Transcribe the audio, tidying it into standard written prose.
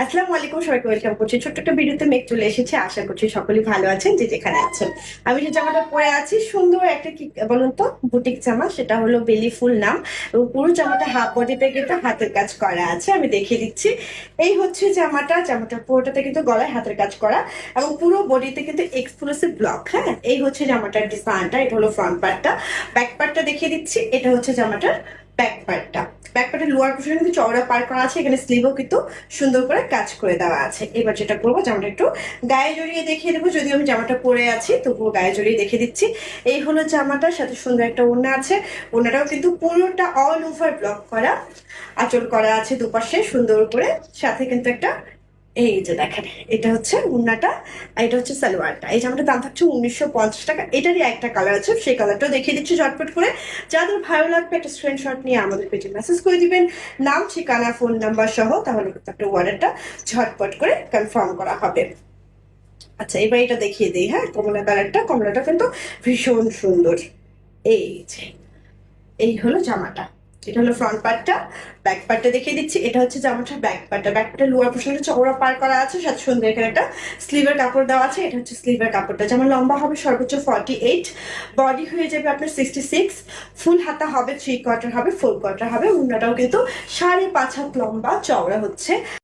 আসসালামু আলাইকুম, সবাইকে ওয়েলকাম করছি ছোট্ট একটা ভিডিওতে। মেক চলে এসেছে, আশা করছি সকলেই ভালো আছেন যে যেখানে আছেন। আমি যে জামাটা পরে আছি সুন্দর একটা কি বলুন তো, বুটিক জামা, সেটা হলো বেলি ফুল নাম। এবং পুরো জামাটা হাফ বডিতে কিন্তু হাতের কাজ করা আছে, আমি দেখিয়ে দিচ্ছি। এই হচ্ছে জামাটা পুরোটাতে কিন্তু গলায় হাতের কাজ করা এবং পুরো বডিতে কিন্তু এক্সক্লুসিভ ব্লক। হ্যাঁ, এই হচ্ছে জামাটার ডিজাইনটা। এটা হলো ফ্রন্ট পার্টটা। ব্যাক পার্টটা দেখিয়ে দিচ্ছি। এটা হচ্ছে জামাটার ব্যাক পার্টটা। ব্যাক পার্টের লোয়ার পোর্শনে কিন্তু চওড়া পার করা আছে, এখানে স্লিভও কিন্তু সুন্দর করে কাজ করে দেওয়া আছে। এবার যেটা করবো, জামাটা একটু গায়ে জড়িয়ে দেখিয়ে দেবো, যদিও আমি জামাটা পরে আছি তবুও গায়ে জড়িয়ে দেখিয়ে দিচ্ছি। এই হলো জামাটার সাথে সুন্দর একটা ওড়না আছে। ওড়নাটাও কিন্তু পুরোটা অল ওভার ব্লক করা, আঁচল করা আছে দুপাশে সুন্দর করে। সাথে কিন্তু একটা, এই যে দেখেন, এটা হচ্ছে ওড়নাটা আর এটা হচ্ছে সালোয়ারটা। এই জামাটার দাম থাকছে 1950 টাকা। এটারই একটা কালার আছে, সেই কালারটাও দেখিয়ে দিচ্ছি ঝটপট করে। যাদের ভালো লাগবে একটা স্ক্রিনশট নিয়ে আমাদের পেজে মেসেজ করে দিবেন, নাম, ঠিকানা, ফোন নাম্বার সহ, তাহলে কিন্তু একটা অর্ডারটা ঝটপট করে কনফার্ম করা হবে। আচ্ছা, এবার এটা দেখিয়ে দিই। হ্যাঁ, কমলা কালারটা, কমলাটা কিন্তু ভীষণ সুন্দর। এই যে, এই হলো জামাটা। এটা হলো ফ্রন্ট পার্টটা। ব্যাক পার্টটা দেখিয়ে দিচ্ছি। এটা হচ্ছে জামাটার ব্যাক পার্টটা। ব্যাক পার্টের লোয়ার পোর্শনটা চওড়া পার করা আছে, সাথে সুন্দর এখানে একটা স্লিভের কাপড় দেওয়া আছে। এটা হচ্ছে স্লিভের কাপড়টা। যেমন লম্বা হবে সর্বোচ্চ 48, বডি হয়ে যাবে আপনার 66, ফুল হাতা হবে, 3/4 হবে, 4/4 হবে। উন্নাটাও কিন্তু 5.5 হাত লম্বা চওড়া হচ্ছে।